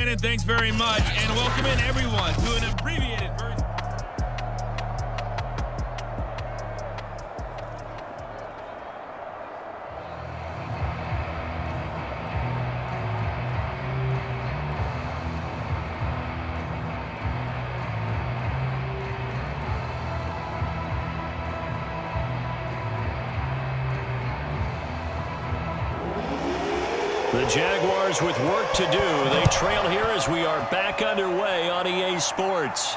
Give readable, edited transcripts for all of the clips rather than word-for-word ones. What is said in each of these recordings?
And thanks very much, and welcome in everyone to an abbreviated version. The Jaguars with work to do. They trail here as we are back underway on EA Sports.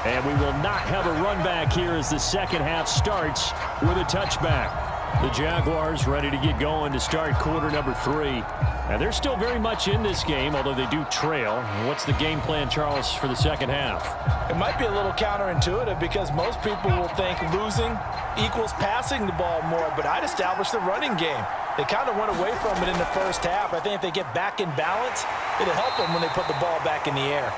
And we will not have a run back here as the second half starts with a touchback. The Jaguars ready to get going to start quarter number 3. And they're still very much in this game, although they do trail. What's the game plan, Charles, for the second half? It might be a little counterintuitive because most people will think losing equals passing the ball more, but I'd establish the running game. They kind of went away from it in the first half. I think if they get back in balance, it'll help them when they put the ball back in the air.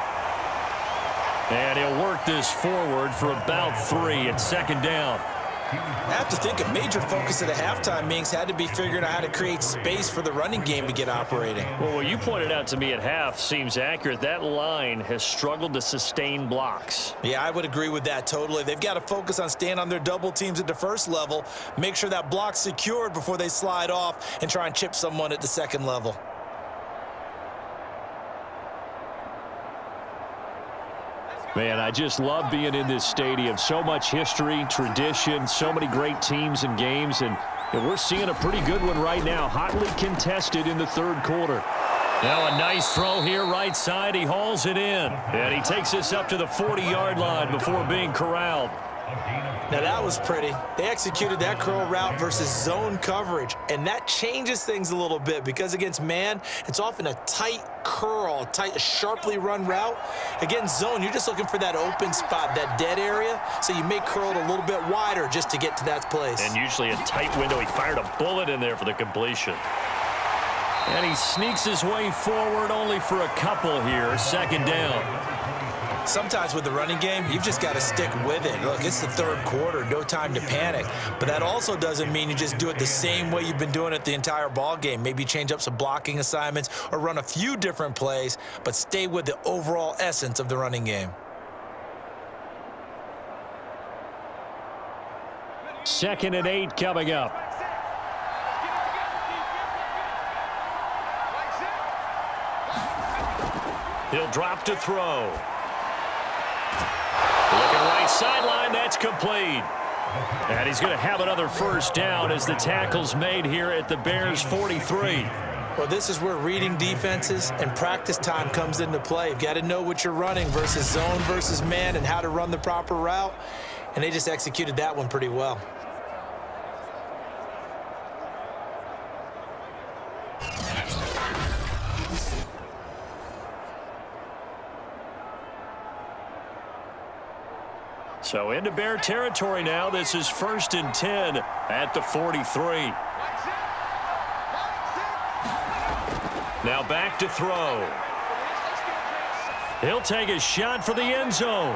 And he'll work this forward for about 3 at second down. I have to think a major focus of the halftime meetings had to be figuring out how to create space for the running game to get operating. Well, what you pointed out to me at half seems accurate. That line has struggled to sustain blocks. Yeah, I would agree with that totally. They've got to focus on staying on their double teams at the first level, make sure that block's secured before they slide off and try and chip someone at the second level. Man, I just love being in this stadium. So much history, tradition, so many great teams and games, and we're seeing a pretty good one right now, hotly contested in the third quarter. Now a nice throw here right side. He hauls it in, and he takes this up to the 40-yard line before being corralled. Now that was pretty. They executed that curl route versus zone coverage, and that changes things a little bit because against man, it's often a tight curl, a sharply run route. Against zone, you're just looking for that open spot, that dead area, so you may curl it a little bit wider just to get to that place. And usually a tight window. He fired a bullet in there for the completion. And he sneaks his way forward only for a couple here, second down. Sometimes with the running game, you've just got to stick with it. Look, it's the third quarter, no time to panic. But that also doesn't mean you just do it the same way you've been doing it the entire ball game. Maybe change up some blocking assignments or run a few different plays, but stay with the overall essence of the running game. Second and 8 coming up. He'll drop to throw. Looking right sideline, that's complete. And he's going to have another first down as the tackle's made here at the Bears' 43. Well, this is where reading defenses and practice time comes into play. You've got to know what you're running versus zone versus man and how to run the proper route. And they just executed that one pretty well. So into Bear territory now. This is 1st and 10 at the 43. Now back to throw. He'll take a shot for the end zone.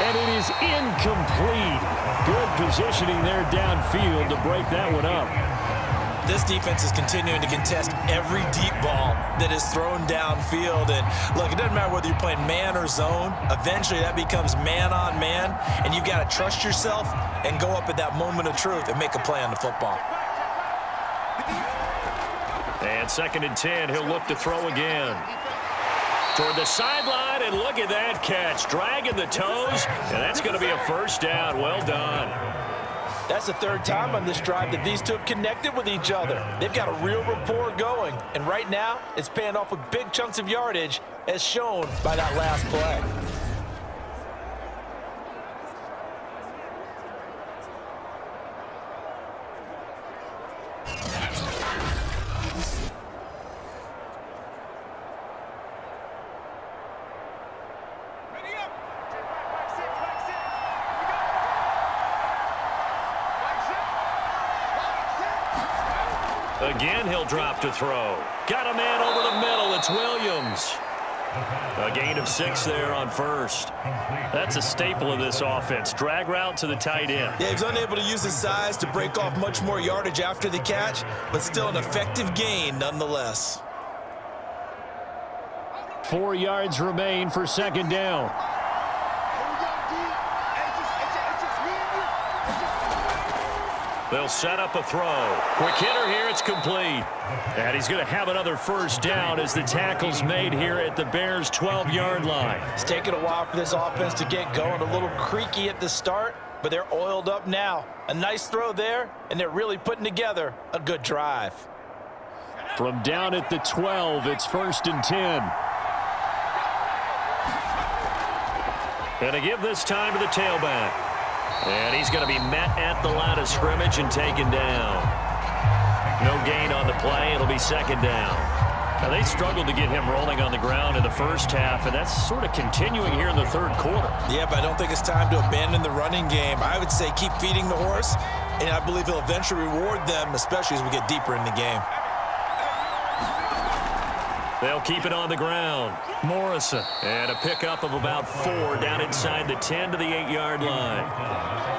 And it is incomplete. Good positioning there downfield to break that one up. This defense is continuing to contest every deep ball that is thrown downfield. And look, it doesn't matter whether you're playing man or zone. Eventually that becomes man on man, and you've got to trust yourself and go up at that moment of truth and make a play on the football. And 2nd and 10, he'll look to throw again. Toward the sideline, and look at that catch. Dragging the toes, and that's going to be a first down. Well done. That's the third time on this drive that these two have connected with each other. They've got a real rapport going, and right now it's paying off with big chunks of yardage as shown by that last play. Again, he'll drop to throw. Got a man over the middle. It's Williams. A gain of 6 there on first. That's a staple of this offense. Drag route to the tight end. Yeah, he was unable to use his size to break off much more yardage after the catch, but still an effective gain nonetheless. 4 yards remain for second down. They'll set up a throw. Quick hitter here, it's complete. And he's going to have another first down as the tackle's made here at the Bears' 12-yard line. It's taken a while for this offense to get going. A little creaky at the start, but they're oiled up now. A nice throw there, and they're really putting together a good drive. From down at the 12, it's 1st and 10. Going to give this time to the tailback. And he's going to be met at the line of scrimmage and taken down. No gain on the play. It'll be second down. Now, they struggled to get him rolling on the ground in the first half, and that's sort of continuing here in the third quarter. Yeah, but I don't think it's time to abandon the running game. I would say keep feeding the horse, and I believe he'll eventually reward them, especially as we get deeper in the game. They'll keep it on the ground. Morrison. And a pickup of about 4 down inside the 10 to the 8-yard line.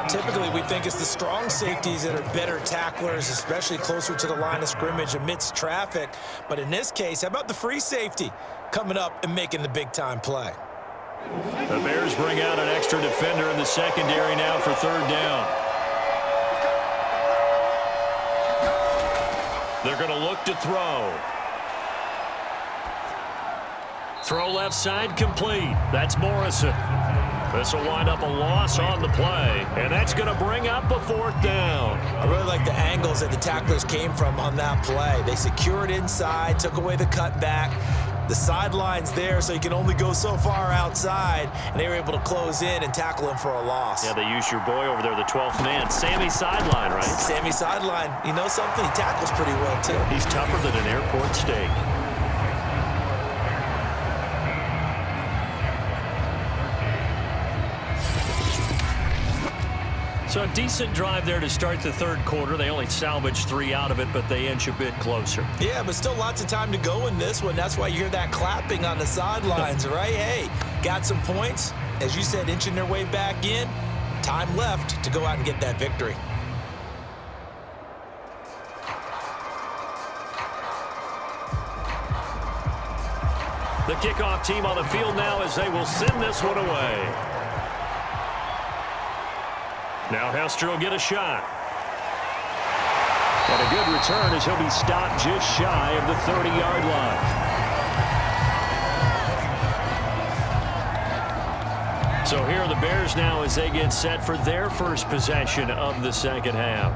Typically, we think it's the strong safeties that are better tacklers, especially closer to the line of scrimmage amidst traffic. But in this case, how about the free safety coming up and making the big-time play? The Bears bring out an extra defender in the secondary now for third down. They're going to look to throw. Throw left side complete. That's Morrison. This will wind up a loss on the play, and that's going to bring up a 4th down. I really like the angles that the tacklers came from on that play. They secured inside, took away the cutback. The sideline's there, so you can only go so far outside, and they were able to close in and tackle him for a loss. Yeah, they used your boy over there, the 12th man, Sammy Sideline, right? Sammy Sideline. You know something? He tackles pretty well, too. He's tougher than an airport steak. So a decent drive there to start the third quarter. They only salvaged 3 out of it, but they inch a bit closer. Yeah, but still lots of time to go in this one. That's why you hear that clapping on the sidelines, right? Hey, got some points. As you said, inching their way back in. Time left to go out and get that victory. The kickoff team on the field now as they will send this one away. Now Hester will get a shot. And a good return as he'll be stopped just shy of the 30-yard line. So here are the Bears now as they get set for their first possession of the second half.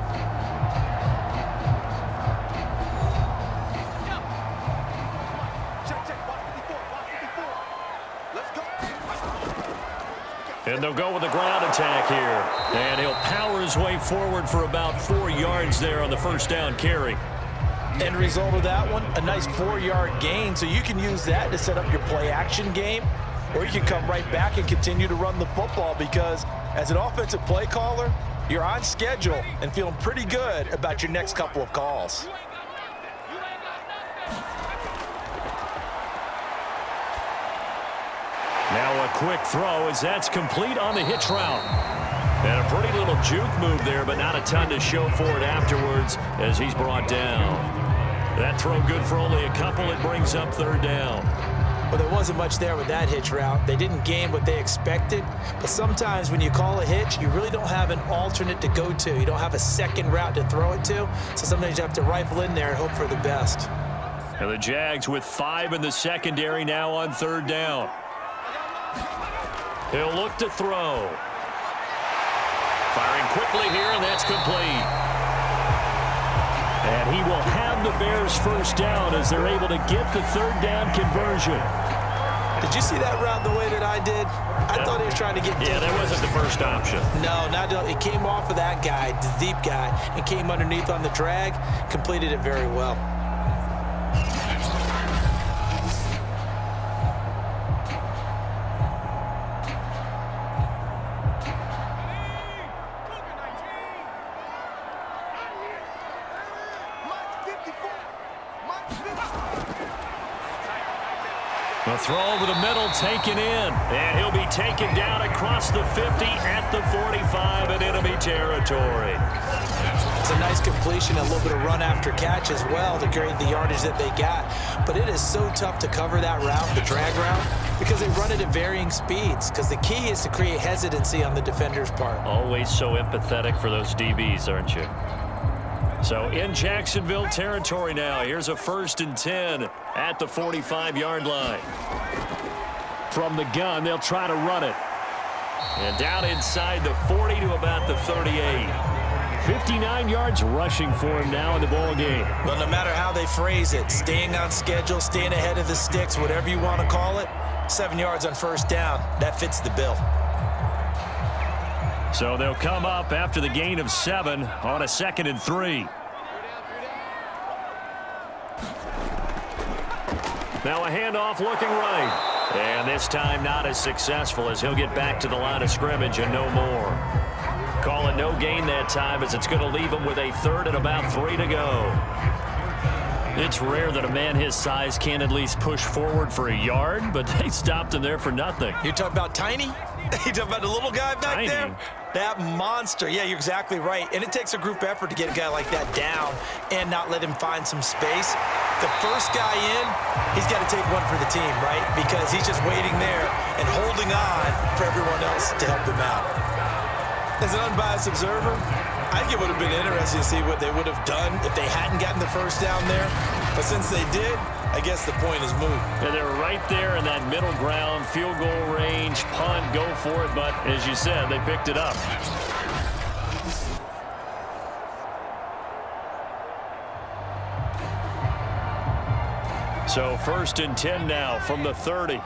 And they'll go with a ground attack here. And he'll power his way forward for about 4 yards there on the first down carry. End result of that one, a nice 4-yard gain. So you can use that to set up your play-action game, or you can come right back and continue to run the football because as an offensive play caller, you're on schedule and feeling pretty good about your next couple of calls. Now a quick throw as that's complete on the hitch route. And a pretty little juke move there, but not a ton to show for it afterwards as he's brought down. That throw good for only a couple. It brings up third down. Well, there wasn't much there with that hitch route. They didn't gain what they expected. But sometimes when you call a hitch, you really don't have an alternate to go to. You don't have a second route to throw it to. So sometimes you have to rifle in there and hope for the best. And the Jags with 5 in the secondary now on third down. He'll look to throw. Firing quickly here, and that's complete. And he will have the Bears first down as they're able to get the third down conversion. Did you see that route the way that I did? I thought he was trying to get... Yeah, that wasn't the first option. No, it came off of that guy, the deep guy, and came underneath on the drag, completed it very well. A throw over the middle taken in. And he'll be taken down across the 50 at the 45 in enemy territory. It's a nice completion, a little bit of run after catch as well to create the yardage that they got. But it is so tough to cover that route, the drag route, because they run it at varying speeds. Because the key is to create hesitancy on the defender's part. Always so empathetic for those DBs, aren't you? So in Jacksonville territory now, here's a 1st and 10 at the 45-yard line. From the gun, they'll try to run it. And down inside the 40 to about the 38. 59 yards rushing for him now in the ball game. Well, no matter how they phrase it, staying on schedule, staying ahead of the sticks, whatever you want to call it, 7 yards on 1st down, that fits the bill. So they'll come up after the gain of 7 on a 2nd and 3. Now a handoff looking right. And this time not as successful as he'll get back to the line of scrimmage and no more. Call it no gain that time as it's going to leave him with a 3rd and about 3 to go. It's rare that a man his size can't at least push forward for a yard, but they stopped him there for nothing. You're talking about Tiny? You talking about the little guy back Tiny. there? That monster. Yeah, you're exactly right. And it takes a group effort to get a guy like that down and not let him find some space. The first guy in, he's got to take one for the team, right? Because he's just waiting there and holding on for everyone else to help him out. As an unbiased observer, I think it would have been interesting to see what they would have done if they hadn't gotten the 1st down there. But since they did, I guess the point is moot. And they're right there in that middle ground, field goal range, punt, go for it. But as you said, they picked it up. So 1st and 10 now from the 30.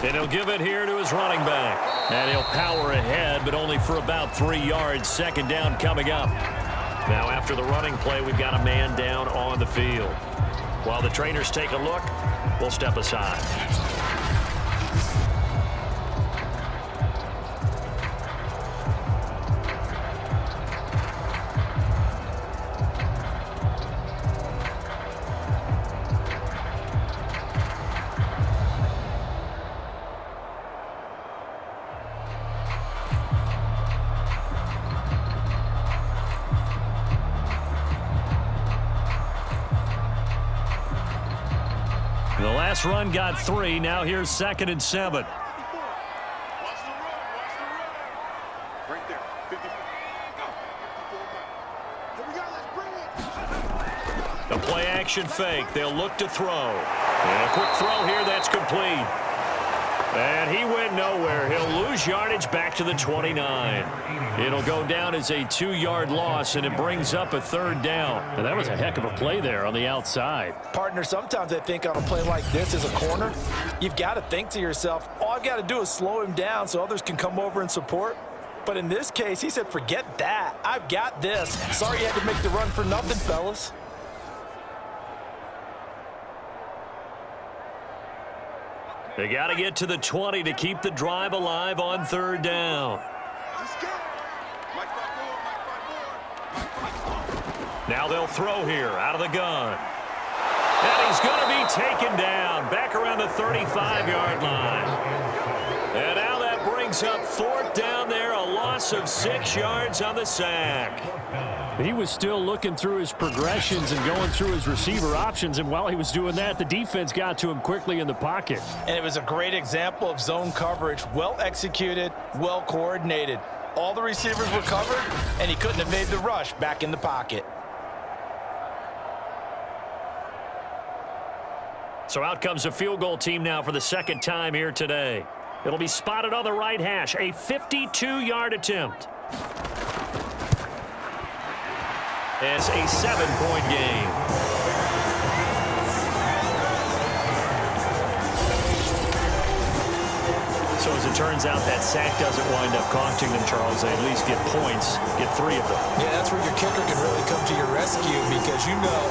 And he'll give it here to his running back. And he'll power ahead, but only for about 3 yards. 2nd down coming up. Now after the running play, we've got a man down on the field. While the trainers take a look, we'll step aside. The last run got 3. Now here's 2nd and 7. Watch the run. Right there. 50. Here we go. Let's bring it. A play action fake. They'll look to throw. And a quick throw here. That's complete. And he went nowhere. He'll lose yardage back to the 29. It'll go down as a 2-yard loss, and it brings up a 3rd down. And that was a heck of a play there on the outside. Partner, sometimes I think on a play like this as a corner, you've got to think to yourself, all I've got to do is slow him down so others can come over and support. But in this case, he said, forget that. I've got this. Sorry you had to make the run for nothing, fellas. They got to get to the 20 to keep the drive alive on 3rd down. Now they'll throw here out of the gun. And he's going to be taken down back around the 35-yard line. And now that brings up 4th down there, a loss of 6 yards on the sack. He was still looking through his progressions and going through his receiver options, and while he was doing that, the defense got to him quickly in the pocket. And it was a great example of zone coverage, well executed, well coordinated. All the receivers were covered, and he couldn't evade the rush back in the pocket. So out comes a field goal team now for the 2nd time here today. It'll be spotted on the right hash, a 52-yard attempt. It's a 7-point game. So as it turns out, that sack doesn't wind up costing them, Charles. They at least get points, get 3 of them. Yeah, that's where your kicker can really come to your rescue because you know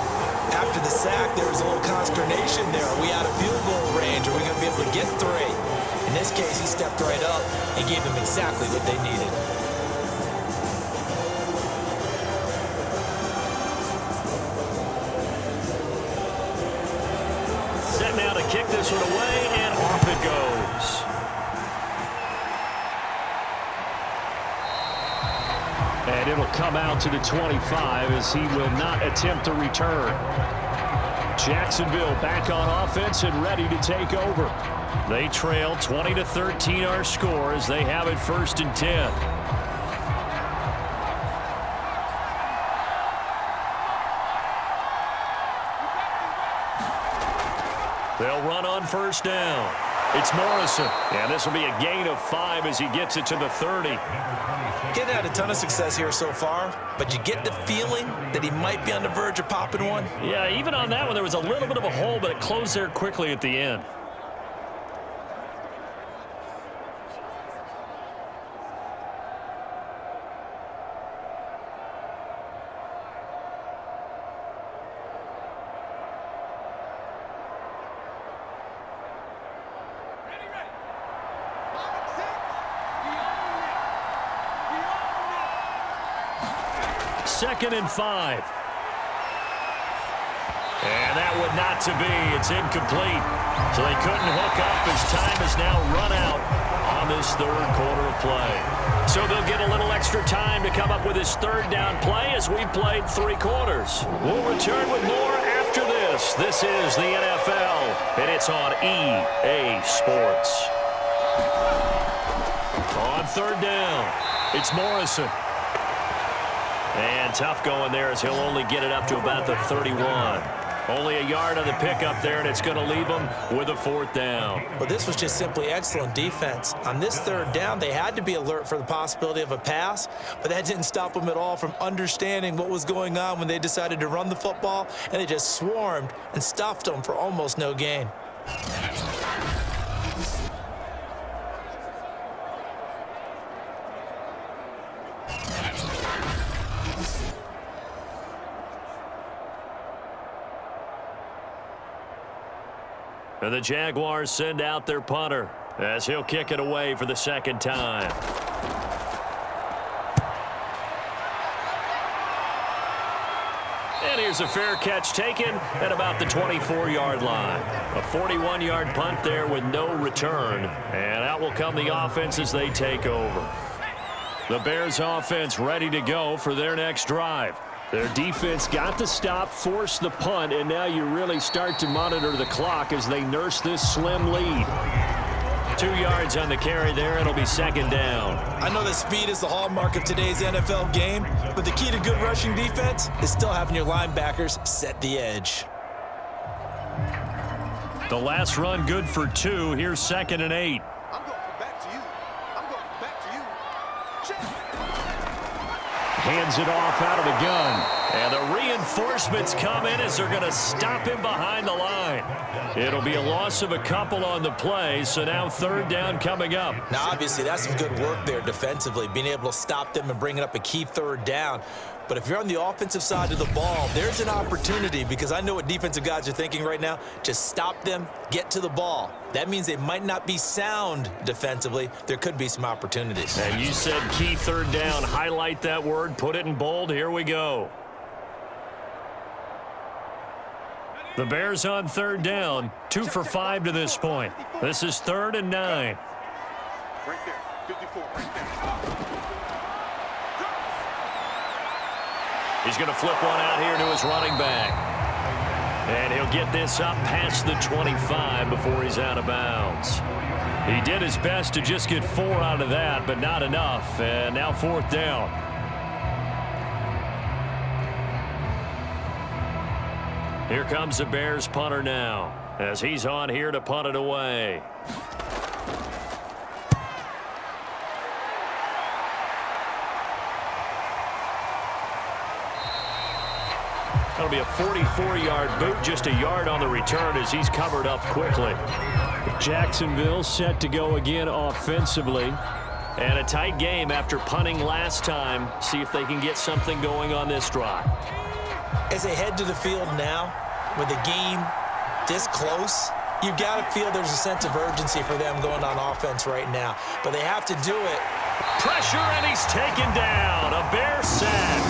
after the sack there was a little consternation there. Are we out of field goal range? Are we going to be able to get 3? In this case, he stepped right up and gave them exactly what they needed. kick this one away, and off it goes. And it'll come out to the 25 as he will not attempt to return. Jacksonville back on offense and ready to take over. They trail 20-13 our score as they have it 1st and 10. They'll run on 1st down. It's Morrison. And this will be a gain of 5 as he gets it to the 30. Getting had a ton of success here so far, but you get the feeling that he might be on the verge of popping one. Yeah, even on that one, there was a little bit of a hole, but it closed there quickly at the end. Second and 5. And that would not to be. It's incomplete. So they couldn't hook up as time has now run out on this 3rd quarter of play. So they'll get a little extra time to come up with his 3rd down play as we've played 3 quarters. We'll return with more after this. This is the NFL, and it's on EA Sports. On 3rd down, it's Morrison. And tough going there as he'll only get it up to about the 31. Only a yard on the pickup there, and it's going to leave him with a 4th down. Well, this was just simply excellent defense. On this 3rd down, they had to be alert for the possibility of a pass, but that didn't stop them at all from understanding what was going on when they decided to run the football, and they just swarmed and stuffed them for almost no gain. And the Jaguars send out their punter as he'll kick it away for the 2nd time. And here's a fair catch taken at about the 24-yard line. A 41-yard punt there with no return. And out will come the offense as they take over. The Bears offense ready to go for their next drive. Their defense got the stop, forced the punt, and now you really start to monitor the clock as they nurse this slim lead. 2 yards on the carry there. It'll be 2nd down. I know that speed is the hallmark of today's NFL game, but the key to good rushing defense is still having your linebackers set the edge. The last run good for 2. Here's 2nd and 8. I'm going back to you. I'm going back to you. Check. Hands it off out of the gun. And the reinforcements come in as they're going to stop him behind the line. It'll be a loss of a couple on the play, so now 3rd down coming up. Now, obviously, that's some good work there defensively, being able to stop them and bringing up a key 3rd down. But if you're on the offensive side of the ball, there's an opportunity, because I know what defensive guys are thinking right now. Just stop them, get to the ball. That means they might not be sound defensively. There could be some opportunities. And you said key 3rd down. Highlight that word. Put it in bold. Here we go. The Bears on 3rd down. 2 for 5 to this point. This is 3rd and 9. Right there. 54. Right there. He's going to flip one out here to his running back. And he'll get this up past the 25 before he's out of bounds. He did his best to just get 4 out of that, but not enough. And now 4th down. Here comes the Bears punter now as he's on here to punt it away. That'll be a 44-yard boot, just a yard on the return as he's covered up quickly. Jacksonville set to go again offensively. And a tight game after punting last time. See if they can get something going on this drive. As they head to the field now, with the game this close, you've got to feel there's a sense of urgency for them going on offense right now. But they have to do it. Pressure, and he's taken down. A Bear sack.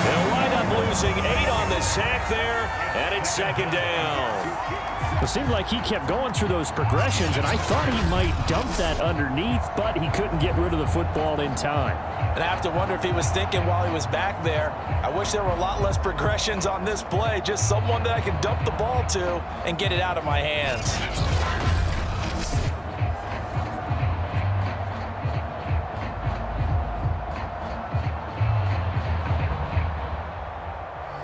They'll wind up losing losing 8 on the sack there, and it's second down. It seemed like he kept going through those progressions, and I thought he might dump that underneath, but he couldn't get rid of the football in time. And I have to wonder if he was thinking while he was back there, I wish there were a lot less progressions on this play, just someone that I can dump the ball to and get it out of my hands.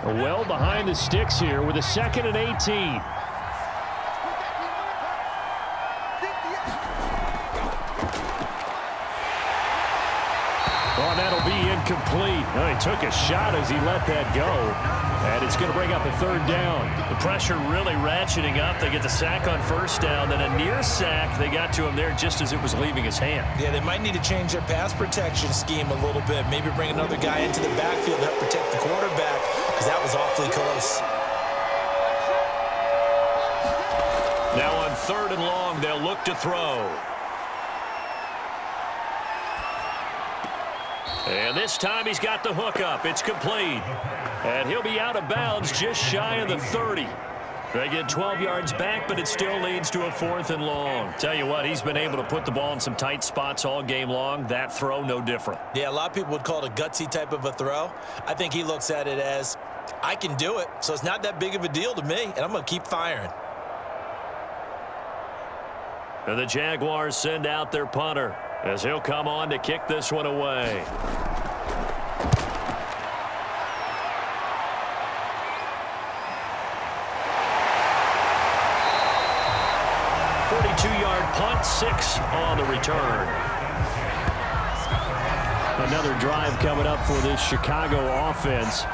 Well behind the sticks here with a 2nd and 18. Oh, that'll be incomplete. Oh, he took a shot as he let that go. And it's going to bring up a 3rd down. The pressure really ratcheting up. They get the sack on 1st down, then a near sack. They got to him there just as it was leaving his hand. Yeah, they might need to change their pass protection scheme a little bit. Maybe bring another guy into the backfield to help protect the quarterback, because that was awfully close. Now on 3rd and long, they'll look to throw. And this time he's got the hook up. It's complete. And he'll be out of bounds just shy of the 30. They get 12 yards back, but it still leads to a 4th and long. Tell you what, he's been able to put the ball in some tight spots all game long. That throw, no different. Yeah, a lot of people would call it a gutsy type of a throw. I think he looks at it as, I can do it, so it's not that big of a deal to me, and I'm going to keep firing. And the Jaguars send out their punter as he'll come on to kick this one away. Punt, 6 on the return. Another drive coming up for this Chicago offense.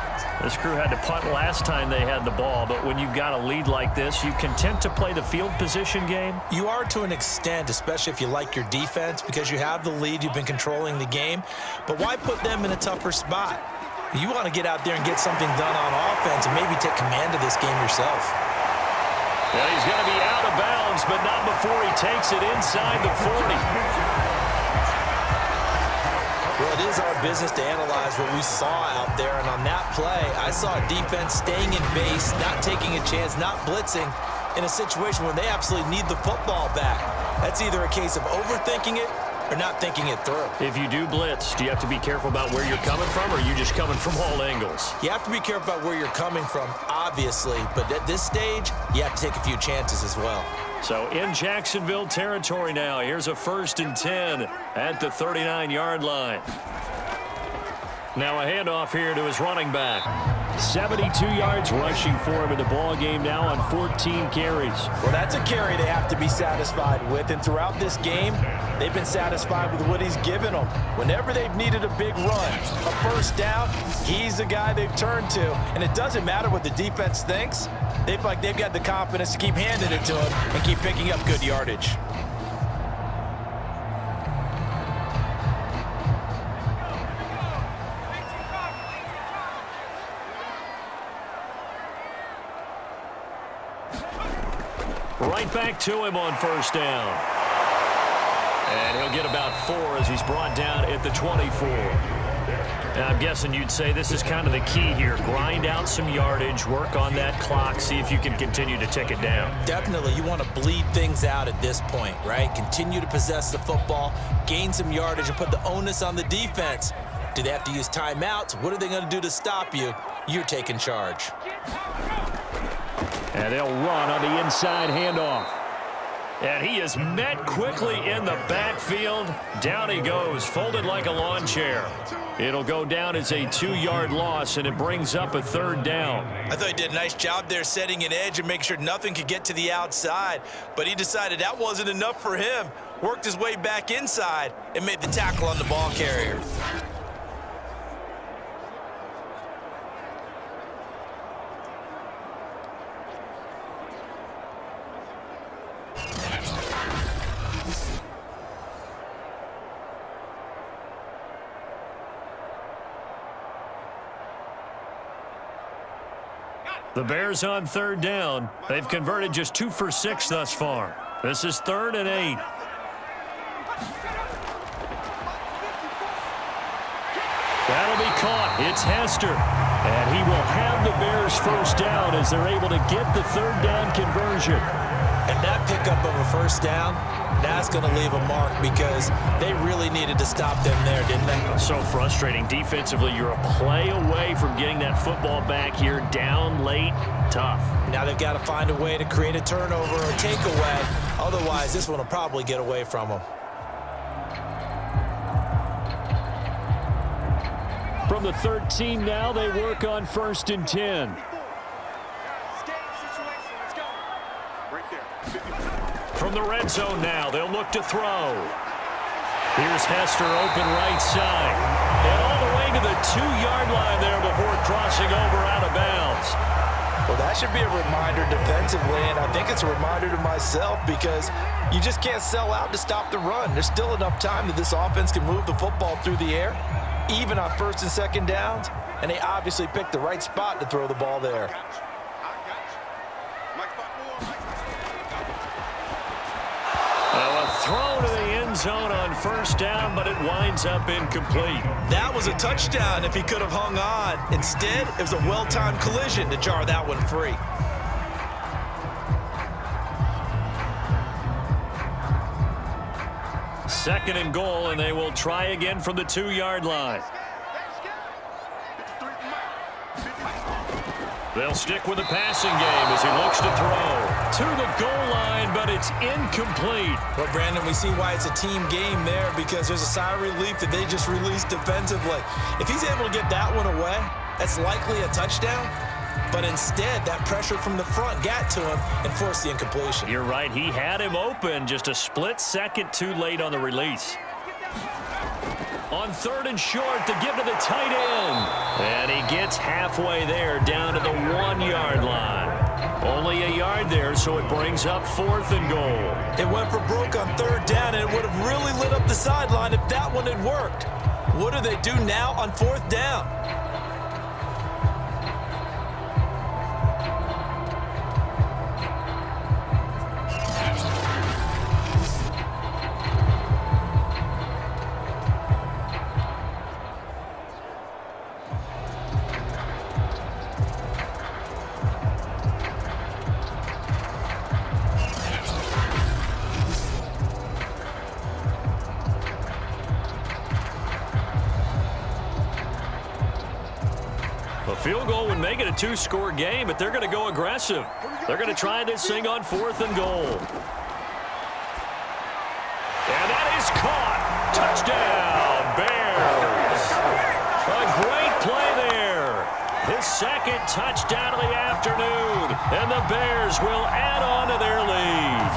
This crew had to punt last time they had the ball, but when you've got a lead like this, you content to play the field position game? You are to an extent, especially if you like your defense, because you have the lead, you've been controlling the game. But why put them in a tougher spot? You want to get out there and get something done on offense and maybe take command of this game yourself. Yeah, he's going to be out of bounds, but not before he takes it inside the 40. Well, it is our business to analyze what we saw out there, and on that play, I saw a defense staying in base, not taking a chance, not blitzing in a situation when they absolutely need the football back. That's either a case of overthinking it or not thinking it through. If you do blitz, do you have to be careful about where you're coming from, or are you just coming from all angles? You have to be careful about where you're coming from, obviously, but at this stage, you have to take a few chances as well. So in Jacksonville territory now, here's a 1st and 10 at the 39-yard line. Now a handoff here to his running back. 72 yards rushing for him in the ball game now on 14 carries. Well, that's a carry they have to be satisfied with, and throughout this game, they've been satisfied with what he's given them. Whenever they've needed a big run, a 1st down, he's the guy they've turned to, and it doesn't matter what the defense thinks. They feel like they've got the confidence to keep handing it to him and keep picking up good yardage. Right back to him on 1st down. And he'll get about 4 as he's brought down at the 24. And I'm guessing you'd say this is kind of the key here. Grind out some yardage, work on that clock, see if you can continue to tick it down. Definitely, you want to bleed things out at this point, right? Continue to possess the football, gain some yardage, and put the onus on the defense. Do they have to use timeouts? What are they going to do to stop you? You're taking charge. And they'll run on the inside handoff. And he is met quickly in the backfield. Down he goes, folded like a lawn chair. It'll go down as a 2-yard loss, and it brings up a 3rd down. I thought he did a nice job there setting an edge and making sure nothing could get to the outside. But he decided that wasn't enough for him. Worked his way back inside and made the tackle on the ball carrier. The Bears on 3rd down. They've converted just 2 for 6 thus far. This is 3rd and 8. That'll be caught. It's Hester. And he will have the Bears first down as they're able to get the third down conversion. And that pickup of a first down, that's going to leave a mark because they really needed to stop them there, didn't they? So frustrating. Defensively, you're a play away from getting that football back here. Down late, tough. Now they've got to find a way to create a turnover or takeaway. Otherwise, this one will probably get away from them. From the 13 now, they work on 1st and 10. From the red zone now, they'll look to throw. Here's Hester open right side. And all the way to the 2-yard line there before crossing over out of bounds. Well, that should be a reminder defensively, and I think it's a reminder to myself because you just can't sell out to stop the run. There's still enough time that this offense can move the football through the air, even on 1st and 2nd downs, and they obviously picked the right spot to throw the ball there. Well, a throw to the end zone on 1st down, but it winds up incomplete. That was a touchdown if he could have hung on. Instead, it was a well-timed collision to jar that one free. Second and goal, and they will try again from the 2-yard line. They'll stick with the passing game as he looks to throw to the goal line, but it's incomplete. Well, Brandon, we see why it's a team game there because there's a sigh of relief that they just released defensively. If he's able to get that one away, that's likely a touchdown. But instead, that pressure from the front got to him and forced the incompletion. You're right. He had him open, just a split second too late on the release. On 3rd and short to give to the tight end. And he gets halfway there down to the 1-yard line. Only a yard there, so it brings up 4th and goal. It went for broke on 3rd down, and it would have really lit up the sideline if that one had worked. What do they do now on 4th down? A field goal would make it a 2-score game, but they're going to go aggressive. They're going to try this thing on 4th and goal. And that is caught. Touchdown, Bears. A great play there. His 2nd touchdown of the afternoon. And the Bears will add on to their lead.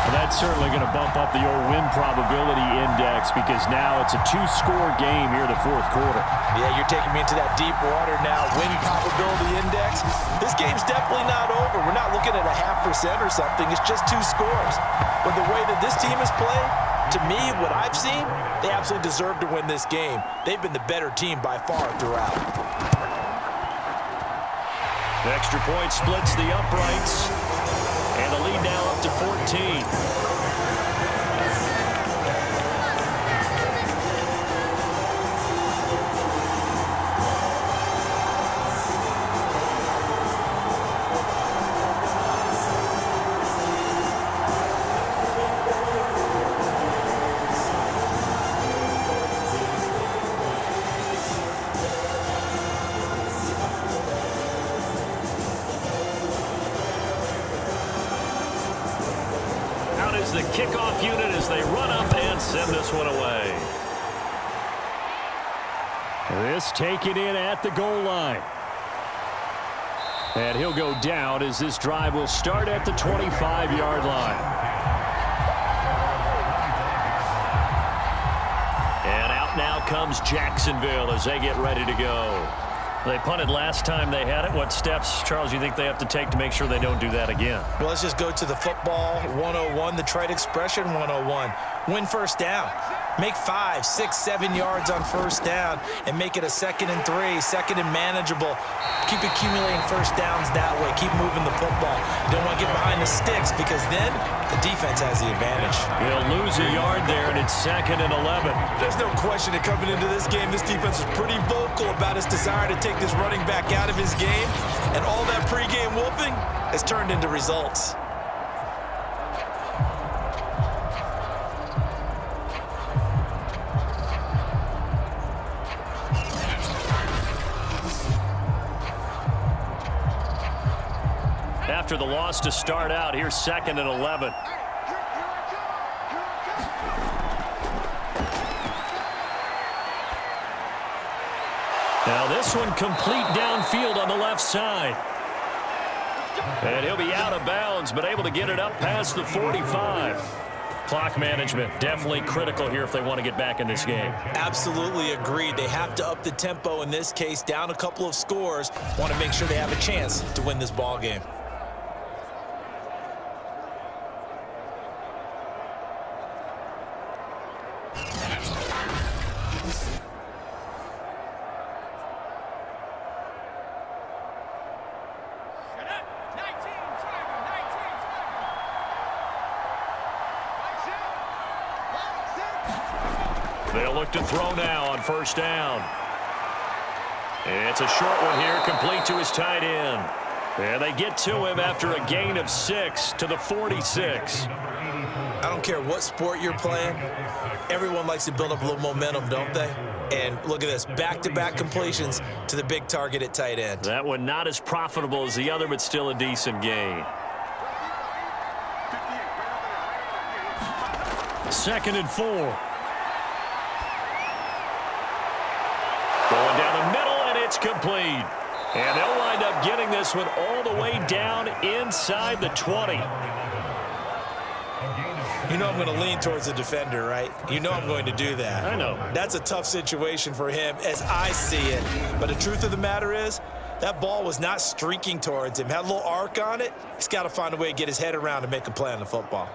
And that's certainly going to bump up the old win probability index because now it's a 2-score game here in the 4th quarter. Yeah, you're taking me into that deep water now. Win probability index. This game's definitely not over. We're not looking at a 0.5% or something. It's just 2 scores. But the way that this team has played, to me, what I've seen, they absolutely deserve to win this game. They've been the better team by far throughout. The extra point splits the uprights. And the lead now up to 14. The kickoff unit as they run up and send this one away. This taken in at the goal line. And he'll go down as this drive will start at the 25-yard line. And out now comes Jacksonville as they get ready to go. They punted last time they had it. What steps, Charles, you think they have to take to make sure they don't do that again? Well, let's just go to the football 101, the trite expression 101. Win first down. Make 5, 6, 7 yards on first down and make it a 2nd and 3, 2nd and manageable. Keep accumulating first downs that way. Keep moving the football. You don't want to get behind the sticks because then the defense has the advantage. He'll lose a yard there, and it's 2nd and 11. There's no question that coming into this game, this defense is pretty vocal about its desire to take this running back out of his game, and all that pregame whooping has turned into results. After the loss to start out, here's 2nd and 11. Now this one complete downfield on the left side. And he'll be out of bounds, but able to get it up past the 45. Clock management, definitely critical here if they want to get back in this game. Absolutely agreed. They have to up the tempo in this case, down a couple of scores. Want to make sure they have a chance to win this ball game. They'll look to throw now on first down. It's a short one here, complete to his tight end. And they get to him after a gain of 6 to the 46. I don't care what sport you're playing. Everyone likes to build up a little momentum, don't they? And look at this, back-to-back completions to the big target at tight end. That one not as profitable as the other, but still a decent gain. 2nd and 4. Going down the middle, and it's complete. And they'll wind up getting this one all the way down inside the 20. You know I'm going to lean towards the defender, right? You know I'm going to do that. I know. That's a tough situation for him as I see it. But the truth of the matter is, that ball was not streaking towards him. Had a little arc on it. He's got to find a way to get his head around and make a play on the football.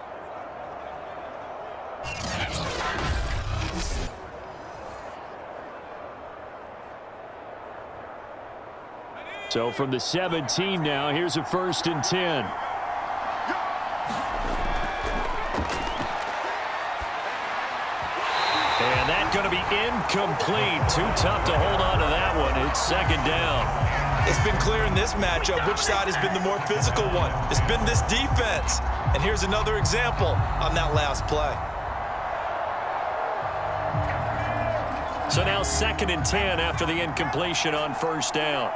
So from the 17 now, here's a 1st and 10. And that's going to be incomplete. Too tough to hold on to that one. It's 2nd down. It's been clear in this matchup which side has been the more physical one. It's been this defense. And here's another example on that last play. So now 2nd and 10 after the incompletion on first down.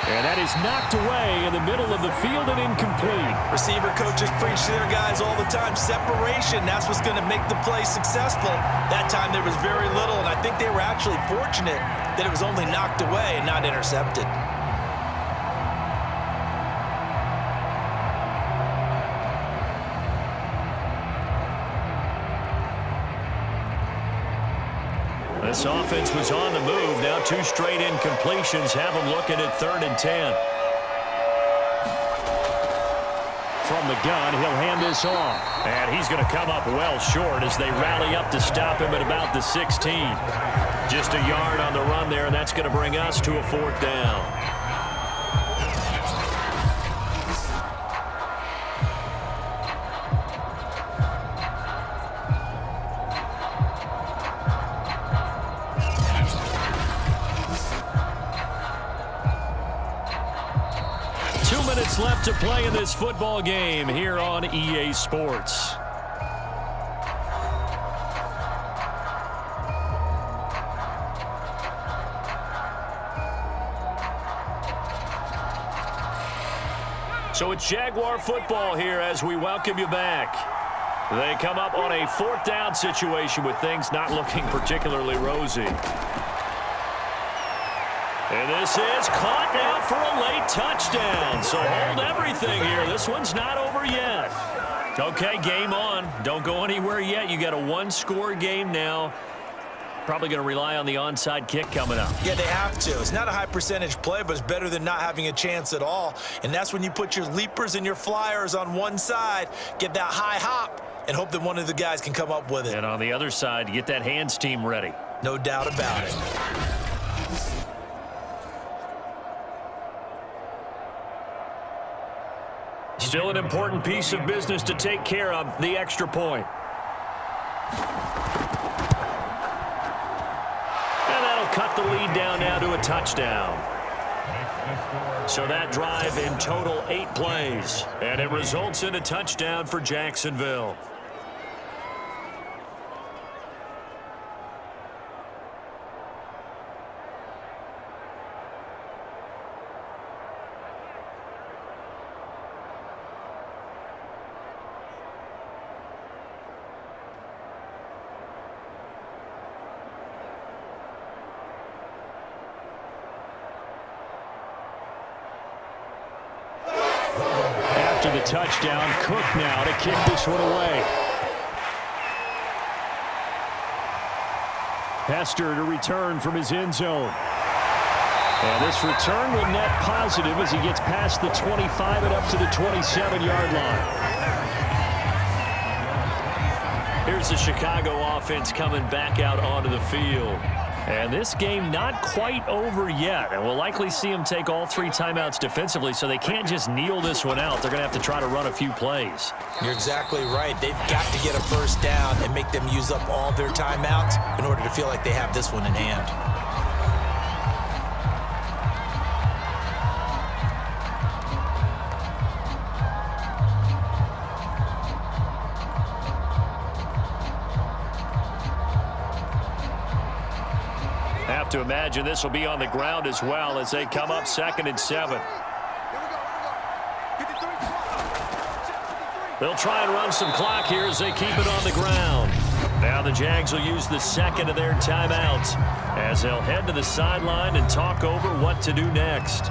And that is knocked away in the middle of the field and incomplete. Receiver coaches preach to their guys all the time. Separation, that's what's going to make the play successful. That time there was very little, and I think they were actually fortunate that it was only knocked away and not intercepted. This offense was on the move. Now 2 straight incompletions have them looking at 3rd and 10. From the gun, he'll hand this off. And he's going to come up well short as they rally up to stop him at about the 16. Just a yard on the run there, and that's going to bring us to a 4th down. Left to play in this football game here on EA Sports. So it's Jaguar football here as we welcome you back. They come up on a 4th down situation with things not looking particularly rosy. And this is caught now for a late touchdown. So hold everything here. This one's not over yet. Okay, game on. Don't go anywhere yet. You got a 1-score game now. probably going to rely on the onside kick coming up. Yeah, they have to. It's not a high percentage play, but it's better than not having a chance at all. And that's when you put your leapers and your flyers on one side, get that high hop, and hope that one of the guys can come up with it. And on the other side, get that hands team ready. No doubt about it. Still an important piece of business to take care of, the extra point. And that'll cut the lead down now to a touchdown. So that drive in total 8 plays. And it results in a touchdown for Jacksonville. After the touchdown, Cook now to kick this one away. Hester to return from his end zone. And this return will net positive as he gets past the 25 and up to the 27-yard line. Here's the Chicago offense coming back out onto the field. And this game not quite over yet. And we'll likely see them take all 3 timeouts defensively, so they can't just kneel this one out. They're going to have to try to run a few plays. You're exactly right. They've got to get a first down and make them use up all their timeouts in order to feel like they have this one in hand. Have to imagine this will be on the ground as well as they come up 2nd and 7. They'll try and run some clock here as they keep it on the ground. Now the Jags will use the second of their timeouts as they'll head to the sideline and talk over what to do next.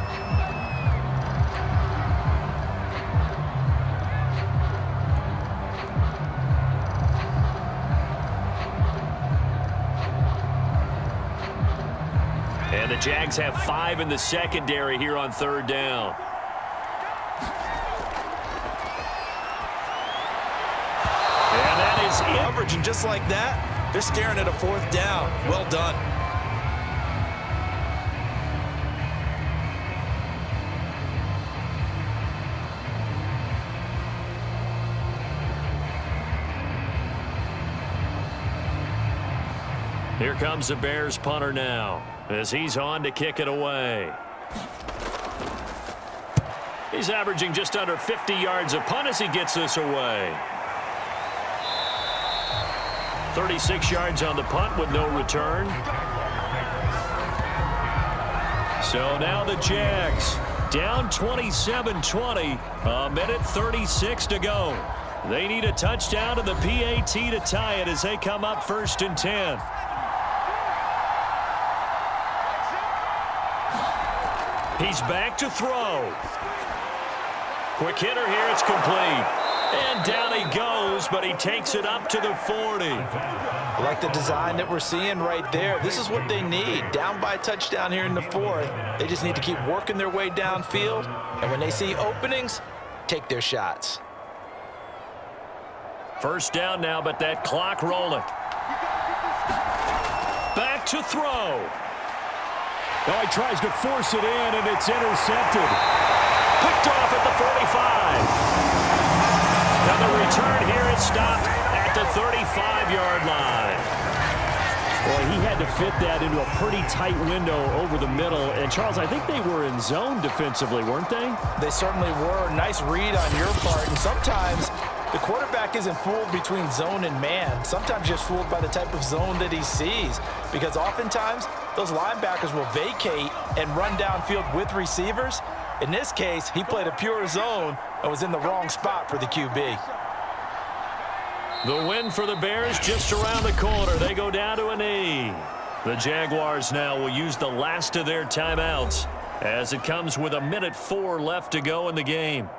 And the Jags have 5 in the secondary here on 3rd down. And that is it. Coverage, and just like that, they're staring at a 4th down. Well done. Here comes the Bears punter now as he's on to kick it away. He's averaging just under 50 yards a punt as he gets this away. 36 yards on the punt with no return. So now the Jags down 27-20, a minute 36 to go. They need a touchdown to the PAT to tie it as they come up 1st and 10. He's back to throw. Quick hitter here, it's complete. And down he goes, but he takes it up to the 40. I like the design that we're seeing right there. This is what they need. Down by a touchdown here in the 4th. They just need to keep working their way downfield. And when they see openings, take their shots. 1st down now, but that clock rolling. Back to throw. Oh, he tries to force it in, and it's intercepted. Picked off at the 45. Now the return here is stopped at the 35-yard line. Boy, he had to fit that into a pretty tight window over the middle. And, Charles, I think they were in zone defensively, weren't they? They certainly were. Nice read on your part. And sometimes the quarterback isn't fooled between zone and man. Sometimes just fooled by the type of zone that he sees. Because oftentimes, those linebackers will vacate and run downfield with receivers. In this case, he played a pure zone and was in the wrong spot for the QB. The win for the Bears just around the corner. They go down to a knee. The Jaguars now will use the last of their timeouts as it comes with a minute 4 left to go in the game.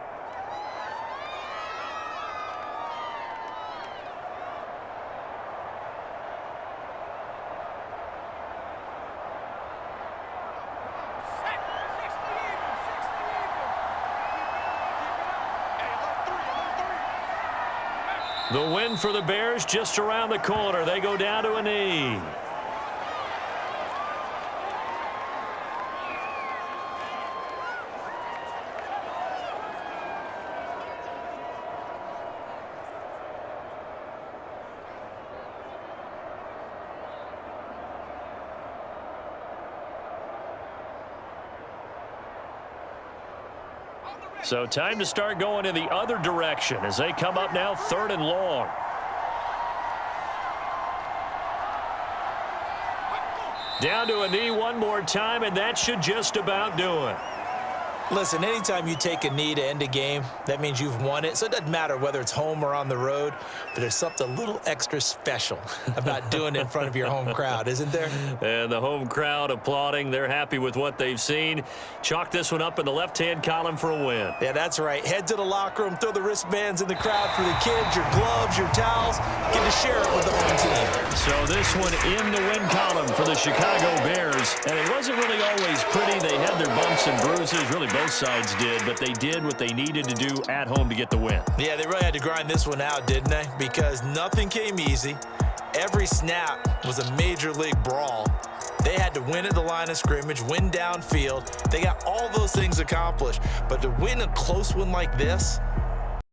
The win for the Bears just around the corner. They go down to a knee. So time to start going in the other direction as they come up now 3rd and long. Down to a knee one more time, and that should just about do it. Listen, anytime you take a knee to end a game, that means you've won it. So it doesn't matter whether it's home or on the road, but there's something a little extra special about doing it in front of your home crowd, isn't there? And the home crowd applauding. They're happy with what they've seen. Chalk this one up in the left-hand column for a win. Yeah, that's right. Head to the locker room, throw the wristbands in the crowd for the kids, your gloves, your towels. Get to share it with the home team. So this one in the win column for the Chicago Bears. And it wasn't really always pretty. They had their bumps and bruises, really both sides did, but they did what they needed to do at home to get the win. Yeah, they really had to grind this one out, didn't they? Because nothing came easy. Every snap was a major league brawl. They had to win at the line of scrimmage, win downfield. They got all those things accomplished. But to win a close one like this,